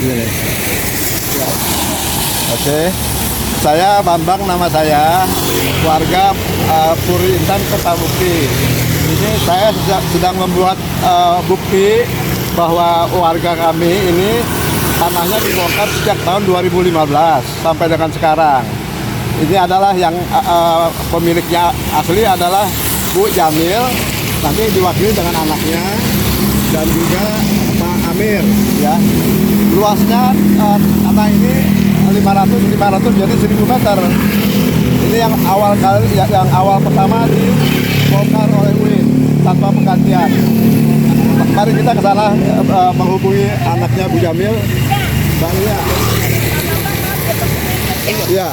ini. Ya. Oke, saya Bambang nama saya, warga Puri Intan Kota Bukti. Ini saya sedang membuat bukti bahwa warga kami ini tanahnya dibongkar sejak tahun 2015 sampai dengan sekarang. Ini adalah yang pemiliknya asli adalah Bu Jamil, nanti diwakili dengan anaknya dan juga Pak Amir. Ya, luasnya tanah ini 500 jadi 1000 meter. Ini yang awal pertama dibongkar oleh UIN tanpa penggantian. Mari kita ke sana menghubungi anaknya Bu Jamil, Bang Lia. Iya.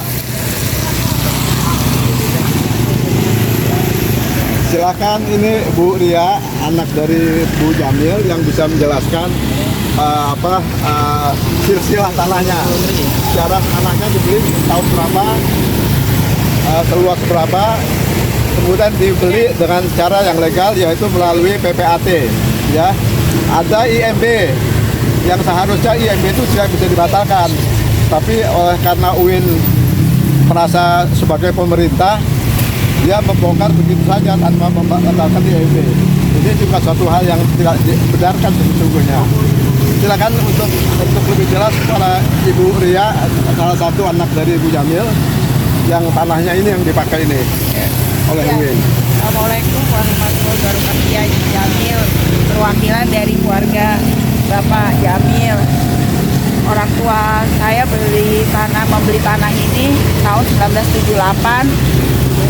Silakan, ini Bu Ria, anak dari Bu Jamil yang bisa menjelaskan silsilah tanahnya. Secara anaknya dibeli tahun berapa, seluas berapa, kemudian dibeli dengan cara yang legal yaitu melalui PPAT. Ya, ada IMB yang seharusnya IMB itu tidak bisa dibatalkan, tapi karena UIN merasa sebagai pemerintah, dia membongkar begitu saja tanpa membatalkan IMB. Ini juga suatu hal yang tidak dibenarkan sesungguhnya. Silakan untuk lebih jelas kepada Ibu Ria, salah satu anak dari Ibu Jamil, yang tanahnya ini yang dipakai ini oleh UIN. Assalamualaikum warahmatullahi wabarakatuh. Ya, Jamil, perwakilan dari keluarga Bapak Jamil. Orang tua saya membeli tanah ini tahun 1978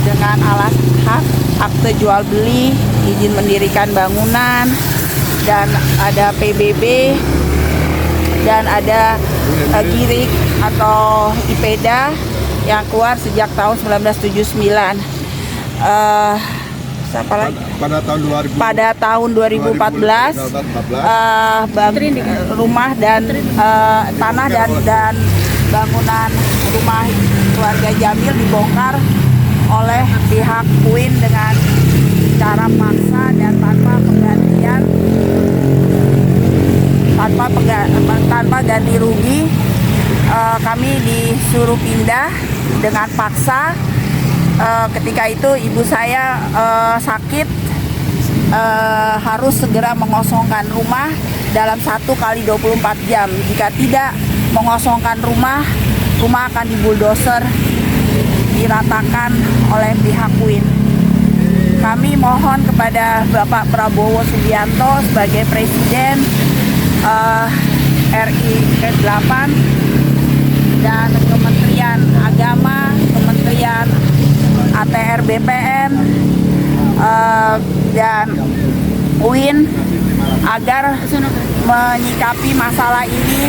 dengan alas hak, akte jual beli, izin mendirikan bangunan, dan ada PBB, dan ada girik atau IPEDA yang keluar sejak tahun 1979. Pada tahun 2014 rumah dan tanah dan bangunan rumah keluarga Jamil dibongkar oleh pihak UIN dengan cara paksa dan tanpa penggantian, tanpa ganti rugi. Kami disuruh pindah dengan paksa. Ketika itu ibu saya sakit, harus segera mengosongkan rumah dalam 1 kali 24 jam. Jika tidak mengosongkan rumah akan dibuldoser, diratakan oleh pihak UIN. Kami mohon kepada Bapak Prabowo Subianto sebagai Presiden RI ke-8 dan Kementerian Agama, Kementerian ATR BPN dan UIN agar menyikapi masalah ini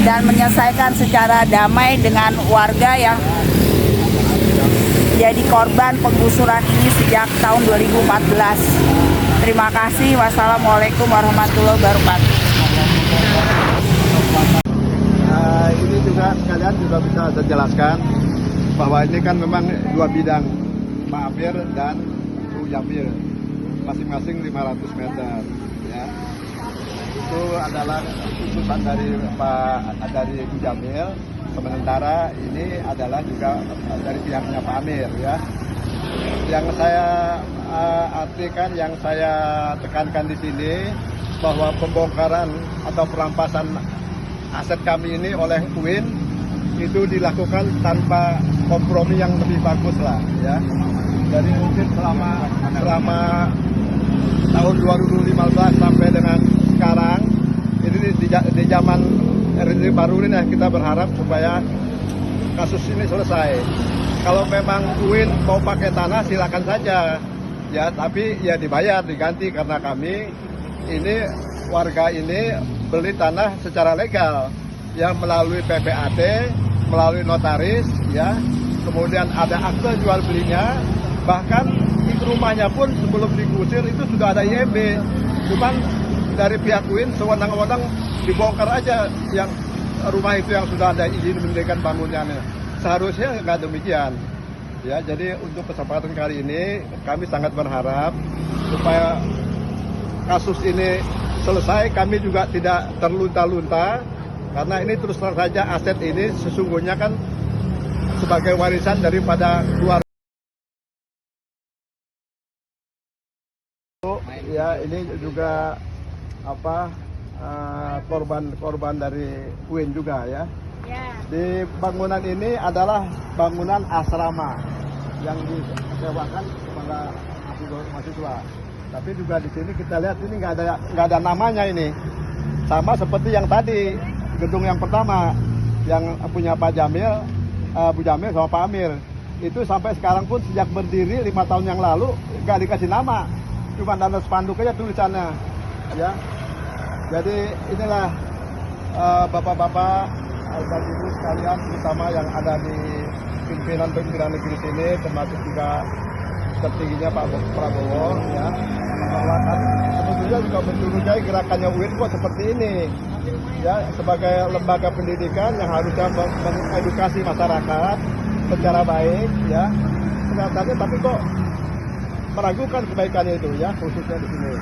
dan menyelesaikan secara damai dengan warga yang jadi korban penggusuran ini sejak tahun 2014. Terima kasih. Wassalamualaikum warahmatullahi wabarakatuh. Ini juga kalian juga bisa saya jelaskan bahwa ini kan memang dua bidang, Pak Amir dan Bu Jamil, masing-masing 500 meter. Ya. Itu adalah keputusan dari Bu Jamil. Sementara ini adalah juga dari pihaknya Pak Amir, ya. Yang saya artikan, yang saya tekankan di sini bahwa pembongkaran atau perampasan aset kami ini oleh UIN itu dilakukan tanpa kompromi yang lebih bagus lah, ya. Dari mungkin selama tahun 2015 sampai dengan sekarang ini di zaman RI baru ini kita berharap supaya kasus ini selesai. Kalau memang UIN mau pakai tanah silakan saja, ya, tapi ya dibayar, diganti, karena kami ini warga ini beli tanah secara legal, ya, melalui PPAT, melalui notaris, ya, kemudian ada akte jual belinya, bahkan di rumahnya pun sebelum digusir itu sudah ada IMB, cuman dari pihak UIN sewenang-wenang dibongkar aja yang rumah itu yang sudah ada izin mendirikan bangunannya. Seharusnya nggak demikian, ya. Jadi untuk kesempatan kali ini kami sangat berharap supaya kasus ini selesai. Kami juga tidak terlunta-lunta, Karena ini terus terang saja aset ini sesungguhnya kan sebagai warisan daripada keluarga. Ya, ini juga korban dari UIN juga ya. Di bangunan ini adalah bangunan asrama yang disewakan kepada mahasiswa. Tapi juga di sini kita lihat ini nggak ada namanya ini. Sama seperti yang tadi gedung yang pertama yang punya Pak Jamil, Bu Jamil sama Pak Amir. Itu sampai sekarang pun sejak berdiri 5 tahun yang lalu nggak dikasih nama. Cuma ada spanduk aja tulisannya, ya. Jadi inilah bapak-bapak dan ibu sekalian, terutama yang ada di pimpinan negeri sini, termasuk juga tertingginya Pak Prabowo, ya. Bahwa sebetulnya juga mencurigai gerakannya UIN kok seperti ini, ya, sebagai lembaga pendidikan yang harusnya mengedukasi masyarakat secara baik, ya. Kelihatannya tapi kok meragukan kebaikannya itu, ya, khususnya di sini.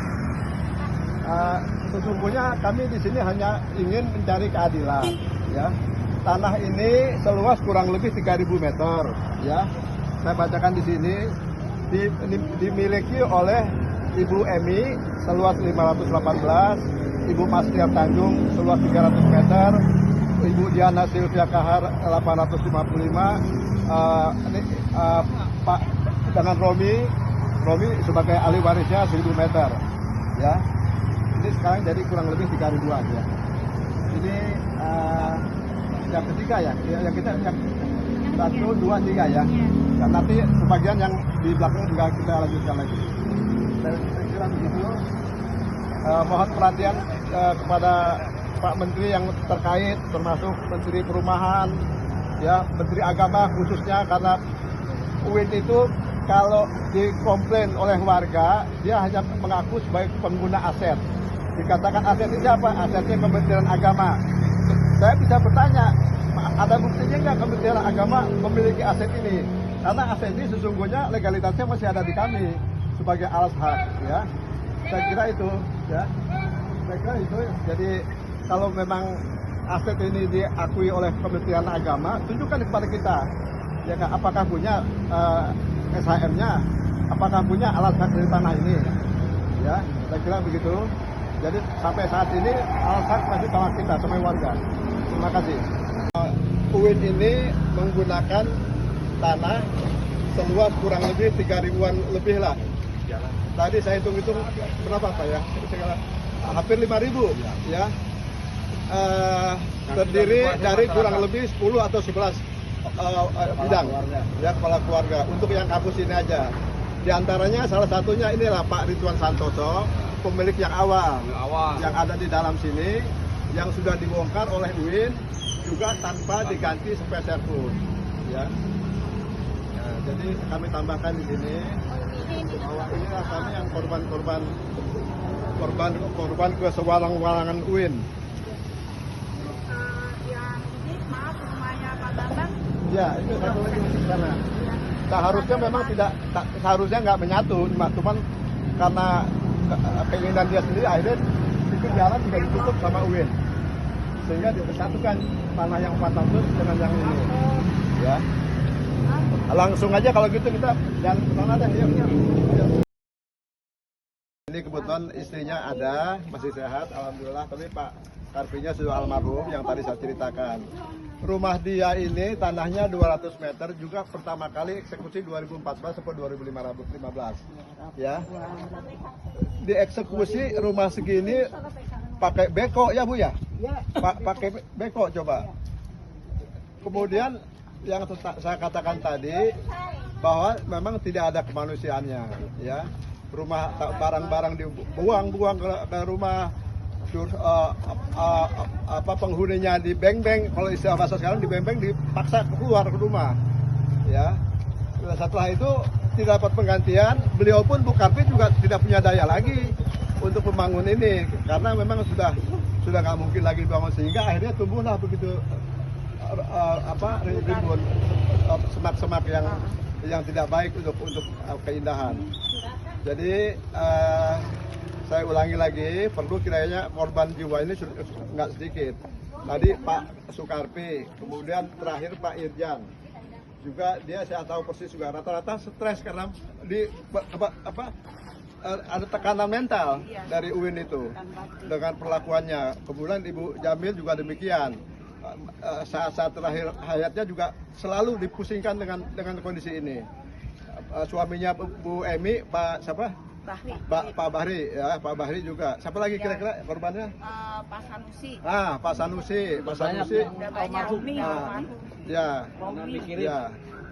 Sesungguhnya kami di sini hanya ingin mencari keadilan, ya. Tanah ini seluas kurang lebih 3.000 meter, ya. Saya bacakan di sini dimiliki oleh Ibu Emi seluas 518, Ibu Masriam Tanjung seluas 300 meter, Ibu Diana Silvia Kahar 855, Pak dengan Romi sebagai ahli warisnya 1.000 meter, ya. Ini sekarang jadi kurang lebih 3.000-an, ya. Ini yang ketiga, ya, yang kita yang 1, 2, 3, ya. Dan nanti sebagian yang di belakang juga kita lanjutkan lagi. Saya kira begitu. Mohon perhatian kepada Pak Menteri yang terkait, termasuk Menteri Perumahan, ya, Menteri Agama khususnya, karena UIN itu kalau dikomplain oleh warga, dia hanya mengaku sebagai pengguna aset. Dikatakan aset itu apa? Asetnya Kementerian Agama. Saya bisa bertanya, ada buktinya nggak Kementerian Agama memiliki aset ini? Karena aset ini sesungguhnya legalitasnya masih ada di kami sebagai alas hak, ya. Saya kira itu, ya. Saya kira itu. Jadi kalau memang aset ini diakui oleh Kementerian Agama, tunjukkan kepada kita, ya, apakah punya SHM-nya, apakah punya alas hak dari tanah ini, ya. Saya kira begitu. Jadi sampai saat ini alas hak masih sama kita, sama warga. Terima kasih. UIN ini menggunakan tanah seluas kurang lebih 3.000-an lebih lah. Tadi saya hitung-hitung berapa Pak, ya? Hampir 5.000, ya. Terdiri dari kurang lebih 10 atau 11 bidang, ya, kepala keluarga. Untuk yang kampus ini aja. Di antaranya salah satunya inilah Pak Ridwan Santoso, pemilik yang awal, yang ada di dalam sini, yang sudah dibongkar oleh UIN juga tanpa diganti sepeser pun, ya. Nah, jadi kami tambahkan di sini bahwa inilah kami yang korban kesewarang-warangan UIN. Yang ini maaf rumahnya Pak Bambang. Ya, itu satu lagi di sana. Seharusnya memang seharusnya nggak menyatu, cuman karena keinginan dia sendiri akhirnya itu jalan juga ditutup sama UIN, sehingga disatukan tanah yang 400 dengan yang ini, ya. Langsung aja kalau gitu kita jalan ke sana deh, yuk. Ini kebetulan istrinya ada, masih sehat, alhamdulillah. Tapi Pak Karpinya sudah almarhum yang tadi saya ceritakan. Rumah dia ini tanahnya 200 meter, juga pertama kali eksekusi 2014 sampai 2015, ya. Dieksekusi rumah segini pakai beko, ya Bu, ya? Pakai beko coba. Kemudian yang saya katakan tadi bahwa memang tidak ada kemanusiaannya, ya. Rumah barang-barang dibuang ke rumah, penghuninya di beng-beng, kalau istilah bahasa sekarang di beng-beng, dipaksa keluar ke rumah, ya. Setelah itu tidak dapat penggantian, beliau pun Bu Karpi juga tidak punya daya lagi untuk membangun ini, karena memang sudah nggak mungkin lagi dibangun, sehingga akhirnya tumbuhlah begitu rimbun semak-semak yang tidak baik untuk keindahan. Jadi saya ulangi lagi, perlu kiranya korban jiwa ini nggak sedikit. tadi Pak Sukarpi, kemudian terakhir Pak Irjan. Juga dia saya tahu persis juga rata-rata stres karena di ada tekanan mental dari UIN itu dengan perlakuannya. Kemudian Ibu Jamil juga demikian. Saat-saat terakhir hayatnya juga selalu dipusingkan dengan kondisi ini. Suaminya Bu Emi, Pak siapa? Bahri. Pak Bahri ya, Pak Bahri juga. Siapa lagi kira-kira korbannya? Pak Sanusi. Pak Sanusi. Udah banyak. Romi. Ya, ya,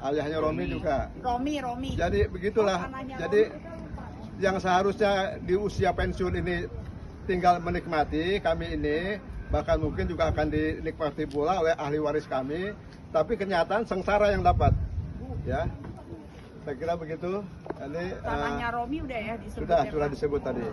ayahnya Romi juga. Romi. Jadi begitulah. Jadi yang seharusnya di usia pensiun ini tinggal menikmati, kami ini bahkan mungkin juga akan dinikmati pula oleh ahli waris kami, tapi kenyataan sengsara yang dapat. Ya, saya kira begitu. Ini Tanahnya Romi udah ya disebut. sudah disebut tadi.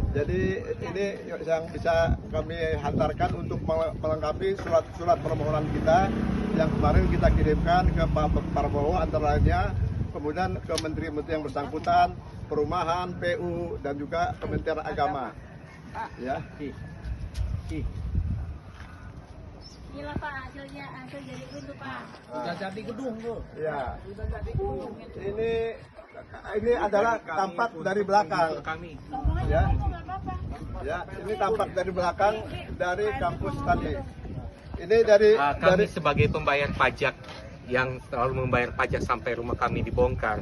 Jadi ini yang bisa kami hantarkan untuk melengkapi surat permohonan kita yang kemarin kita kirimkan ke Pak Prabowo antara lainnya, kemudian ke menteri-menteri yang bersangkutan, perumahan, PU, dan juga Kementerian Agama. Ya. Inilah Pak hasil jadi itu Pak. Sudah jadi gedung tuh. Ya. Ini adalah tampak dari belakang. Ya. Ya, ini tampak dari belakang dari kampus tadi. Ini kami sebagai pembayar pajak yang selalu membayar pajak sampai rumah kami dibongkar,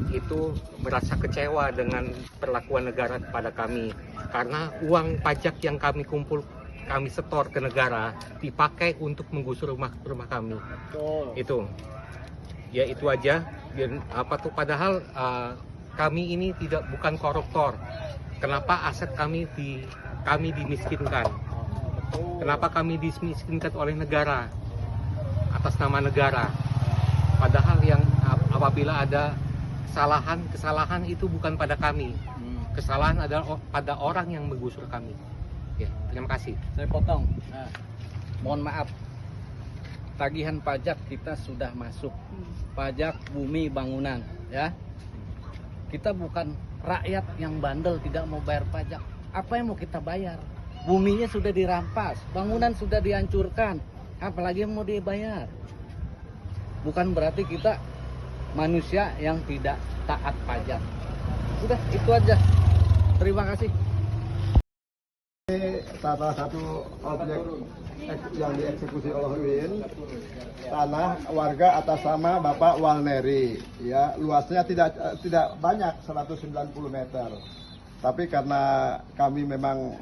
itu merasa kecewa dengan perlakuan negara kepada kami, karena uang pajak yang kami setor ke negara dipakai untuk menggusur rumah kami. Itu ya, itu aja. Dan padahal kami ini bukan koruptor. Kenapa aset kami dimiskinkan? Kenapa kami dimiskinkan oleh negara atas nama negara? Padahal yang apabila ada kesalahan itu bukan pada kami. Kesalahan adalah pada orang yang menggusur kami. Ya, terima kasih. Saya potong. Mohon maaf. Tagihan pajak kita sudah masuk. Pajak bumi bangunan, ya. Kita bukan rakyat yang bandel tidak mau bayar pajak. Apa yang mau kita bayar? Buminya sudah dirampas, bangunan sudah dihancurkan. Apalagi yang mau dibayar? Bukan berarti kita manusia yang tidak taat pajak. Sudah, itu aja. Terima kasih. Ini salah satu objek yang dieksekusi oleh UIN, tanah warga atas nama Bapak Walneri. Ya, luasnya tidak banyak, 190 meter. Tapi karena kami memang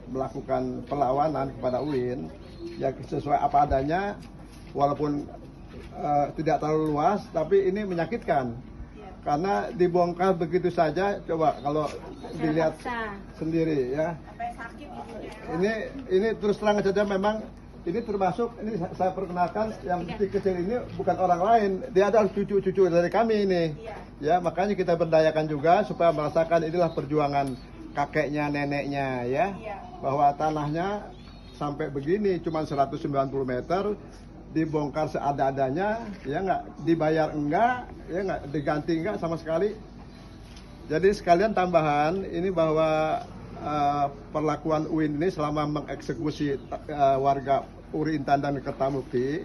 melakukan perlawanan kepada UIN, ya sesuai apa adanya, walaupun tidak terlalu luas, tapi ini menyakitkan. Karena dibongkar begitu saja, coba kalau dilihat sendiri ya. Ini terus terang saja memang ini termasuk, ini saya perkenalkan yang kecil ini bukan orang lain, dia adalah cucu-cucu dari kami ini. Ya, makanya kita berdayakan juga supaya merasakan inilah perjuangan kakeknya, neneknya ya. Bahwa tanahnya sampai begini cuma 190 meter dibongkar seada-adanya, ya nggak dibayar enggak, ya nggak diganti enggak sama sekali. Jadi sekalian tambahan ini bahwa perlakuan UIN ini selama mengeksekusi warga Uri Intan dan Kertamukti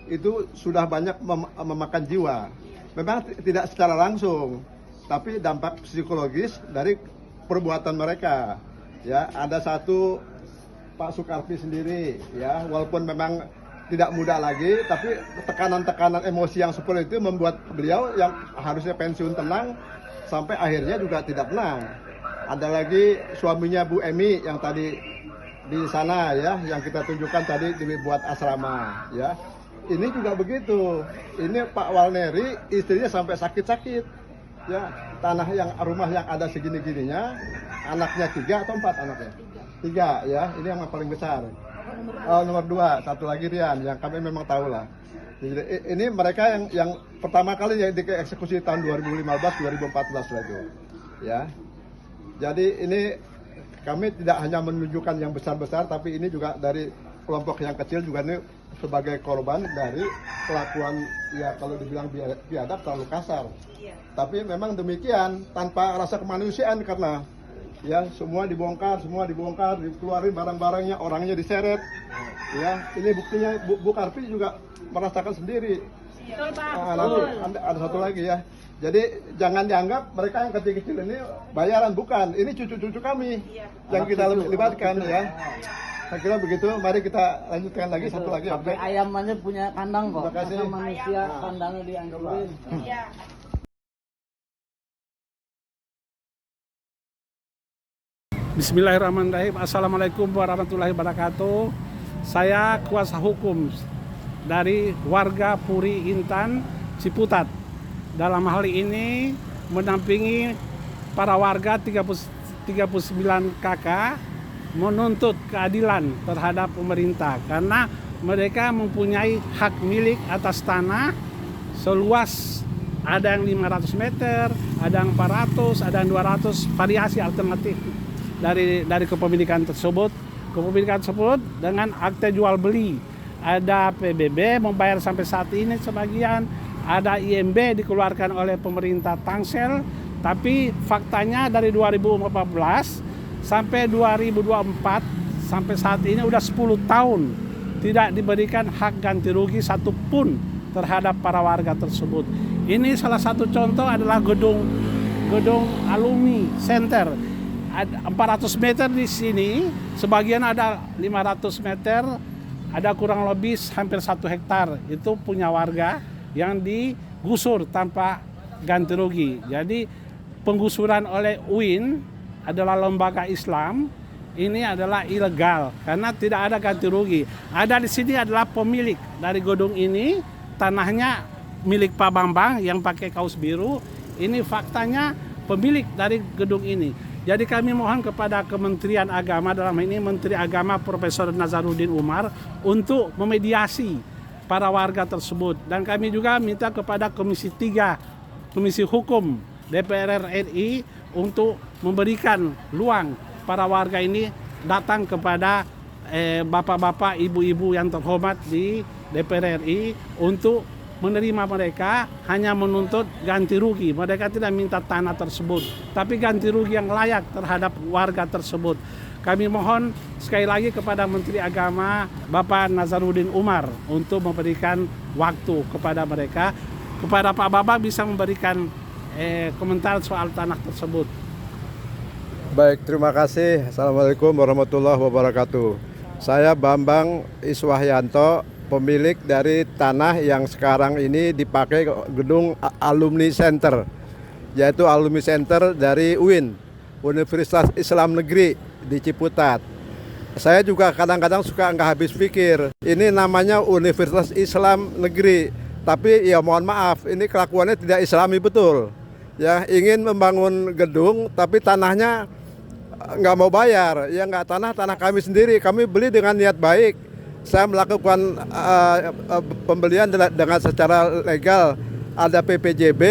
itu sudah banyak memakan jiwa. Memang tidak secara langsung, tapi dampak psikologis dari perbuatan mereka. Ya, ada satu Pak Sukarpi sendiri, ya, walaupun memang tidak muda lagi, tapi tekanan-tekanan emosi yang seperti itu membuat beliau yang harusnya pensiun tenang sampai akhirnya juga tidak tenang. Ada lagi suaminya Bu Emi yang tadi di sana ya, yang kita tunjukkan tadi dibuat asrama ya. Ini juga begitu. Ini Pak Walneri istrinya sampai sakit-sakit. Ya, rumah yang ada segini-gininya, anaknya 3 atau 4 anaknya? 3 ya, ini yang paling besar. Nomor 2, satu lagi Rian, yang kami memang tahu lah. Jadi, ini mereka yang pertama kali yang dieksekusi tahun 2015-2014 lagi. Ya, jadi ini kami tidak hanya menunjukkan yang besar-besar, tapi ini juga dari kelompok yang kecil juga ini sebagai korban dari kelakuan, ya kalau dibilang biadab terlalu kasar. Tapi memang demikian tanpa rasa kemanusiaan, karena ya semua dibongkar, dikeluarin barang-barangnya, orangnya diseret. Ya, ini buktinya Bu Karpi juga merasakan sendiri. Betul, Pak. Nanti ada satu lagi ya. Jadi jangan dianggap mereka yang kecil-kecil ini bayaran, bukan. Ini cucu-cucu kami yang kita libatkan ya. Saya kira begitu. Mari kita lanjutkan lagi satu lagi. Sampai ayam aja punya kandang kok. Terima kasih. Masa manusia kandangnya dihancurin. Iya. Bismillahirrahmanirrahim. Assalamualaikum warahmatullahi wabarakatuh. Saya kuasa hukum dari warga Puri Intan, Ciputat. Dalam hal ini mendampingi para warga 39 KK menuntut keadilan terhadap pemerintah karena mereka mempunyai hak milik atas tanah seluas ada yang 500 meter, ada yang 400, ada yang 200, variasi alternatif dari kepemilikan tersebut. Kepemilikan tersebut dengan akte jual beli. Ada PBB membayar sampai saat ini sebagian, ada IMB dikeluarkan oleh pemerintah Tangsel, tapi faktanya dari 2014 sampai 2024 sampai saat ini udah 10 tahun tidak diberikan hak ganti rugi satupun terhadap para warga tersebut. Ini salah satu contoh adalah gedung alumni center. Ada 400 meter di sini, sebagian ada 500 meter, ada kurang lebih hampir 1 hektar. Itu punya warga yang digusur tanpa ganti rugi. Jadi penggusuran oleh UIN adalah lembaga Islam, ini adalah ilegal karena tidak ada ganti rugi. Ada di sini adalah pemilik dari gedung ini, tanahnya milik Pak Bambang yang pakai kaos biru. Ini faktanya pemilik dari gedung ini. Jadi kami mohon kepada Kementerian Agama, dalam ini Menteri Agama Profesor Nazaruddin Umar, untuk memediasi para warga tersebut. Dan kami juga minta kepada Komisi 3, Komisi Hukum DPR RI untuk memberikan luang para warga ini datang kepada bapak-bapak, ibu-ibu yang terhormat di DPR RI untuk menerima mereka, hanya menuntut ganti rugi. Mereka tidak minta tanah tersebut, tapi ganti rugi yang layak terhadap warga tersebut. Kami mohon sekali lagi kepada Menteri Agama Bapak Nazaruddin Umar untuk memberikan waktu kepada mereka. Kepada Pak Bambang bisa memberikan komentar soal tanah tersebut. Baik, terima kasih. Assalamualaikum warahmatullahi wabarakatuh. Saya Bambang Iswahyanto, pemilik dari tanah yang sekarang ini dipakai gedung Alumni Center, yaitu Alumni Center dari UIN, Universitas Islam Negeri di Ciputat. Saya juga kadang-kadang suka nggak habis pikir, ini namanya Universitas Islam Negeri, tapi ya mohon maaf, ini kelakuannya tidak islami betul. Ya, ingin membangun gedung, tapi tanahnya nggak mau bayar, ya nggak tanah kami sendiri, kami beli dengan niat baik. Saya melakukan pembelian dengan secara legal, ada PPJB,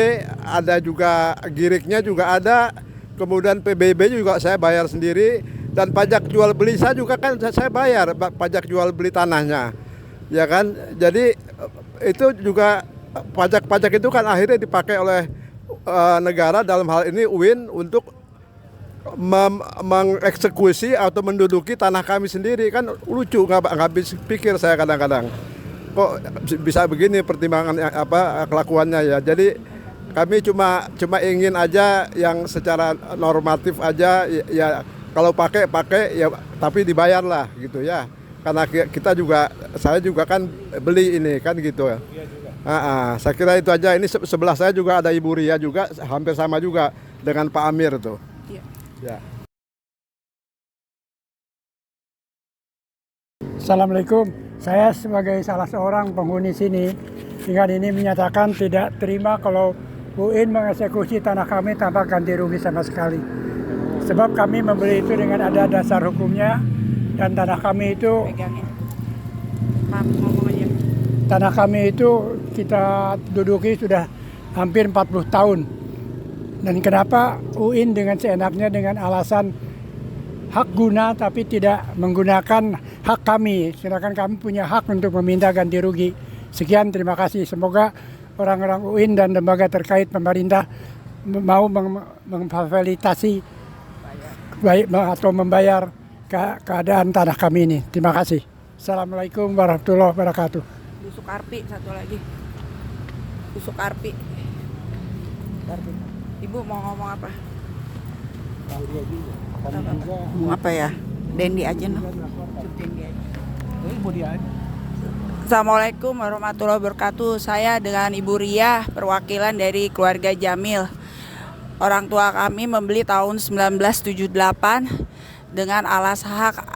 ada juga giriknya juga ada, kemudian PBB juga saya bayar sendiri, dan pajak jual beli saya juga kan saya bayar pajak jual beli tanahnya, ya kan. Jadi itu juga pajak itu kan akhirnya dipakai oleh negara, dalam hal ini UIN, untuk mengeksekusi atau menduduki tanah kami sendiri. Kan lucu, nggak habis pikir saya kadang-kadang kok bisa begini pertimbangan kelakuannya ya. Jadi kami cuma ingin aja yang secara normatif aja ya, kalau pakai ya, tapi dibayar lah gitu ya, karena saya juga kan beli ini kan gitu ya. Saya kira itu aja. Ini sebelah saya juga ada Ibu Ria juga, hampir sama juga dengan Pak Amir tuh. Ya. Assalamualaikum, saya sebagai salah seorang penghuni sini dengan ini menyatakan tidak terima kalau UIN mengeksekusi tanah kami tanpa ganti rugi sama sekali. Sebab kami membeli itu dengan ada dasar hukumnya, dan tanah kami itu kita duduki sudah hampir 40 tahun. Dan kenapa UIN dengan seenaknya dengan alasan hak guna tapi tidak menggunakan hak kami, sedangkan kami punya hak untuk meminta ganti rugi. Sekian, terima kasih. Semoga orang-orang UIN dan lembaga terkait pemerintah mau memfasilitasi atau membayar keadaan tanah kami ini. Terima kasih. Assalamualaikum warahmatullahi wabarakatuh. Bu Sukarpi satu lagi. Bu Sukarpi. Ibu mau ngomong apa? Apa ya? Dendi aja noh. Assalamualaikum warahmatullahi wabarakatuh. Saya dengan Ibu Ria, perwakilan dari keluarga Jamil. Orang tua kami membeli tahun 1978 dengan alas hak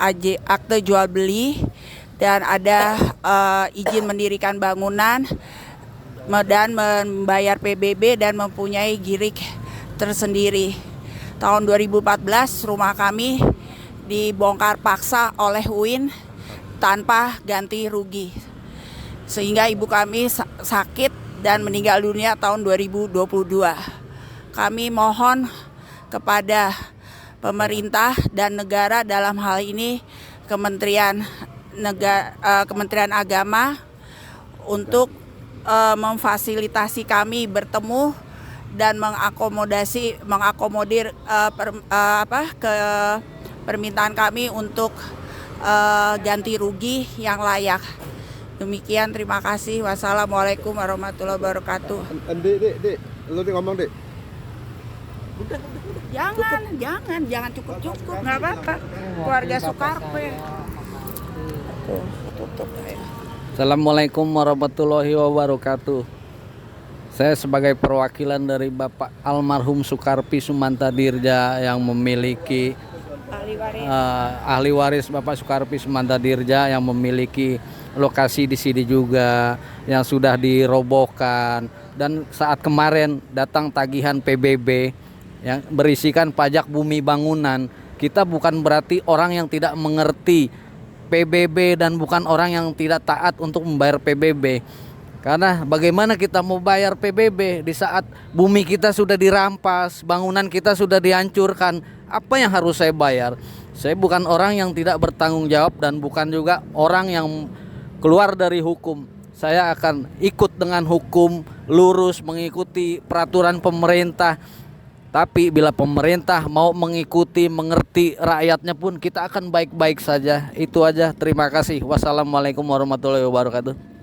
akte jual beli dan ada izin mendirikan bangunan dan membayar PBB dan mempunyai girik tersendiri. Tahun 2014 rumah kami dibongkar paksa oleh UIN tanpa ganti rugi. Sehingga ibu kami sakit dan meninggal dunia tahun 2022. Kami mohon kepada pemerintah dan negara, dalam hal ini Kementerian Agama, untuk memfasilitasi kami bertemu dan mengakomodir ke permintaan kami untuk ganti rugi yang layak. Demikian, terima kasih. Wassalamualaikum warahmatullahi wabarakatuh. Dek, lu ngomong, Dek. Jangan cukup, nggak apa-apa. Keluarga Sukarpe. Tutup ya. Assalamualaikum warahmatullahi wabarakatuh. Saya sebagai perwakilan dari Bapak almarhum Sukarpi Sumantadirja yang memiliki ahli waris Bapak Sukarpi Sumantadirja yang memiliki lokasi di sini juga yang sudah dirobohkan, dan saat kemarin datang tagihan PBB yang berisikan pajak bumi bangunan. Kita bukan berarti orang yang tidak mengerti PBB dan bukan orang yang tidak taat untuk membayar PBB. Karena bagaimana kita mau bayar PBB di saat bumi kita sudah dirampas, bangunan kita sudah dihancurkan? Apa yang harus saya bayar? Saya bukan orang yang tidak bertanggung jawab dan bukan juga orang yang keluar dari hukum. Saya akan ikut dengan hukum, lurus mengikuti peraturan pemerintah. Tapi bila pemerintah mau mengikuti, mengerti rakyatnya pun, kita akan baik-baik saja. Itu aja, terima kasih. Wassalamualaikum warahmatullahi wabarakatuh.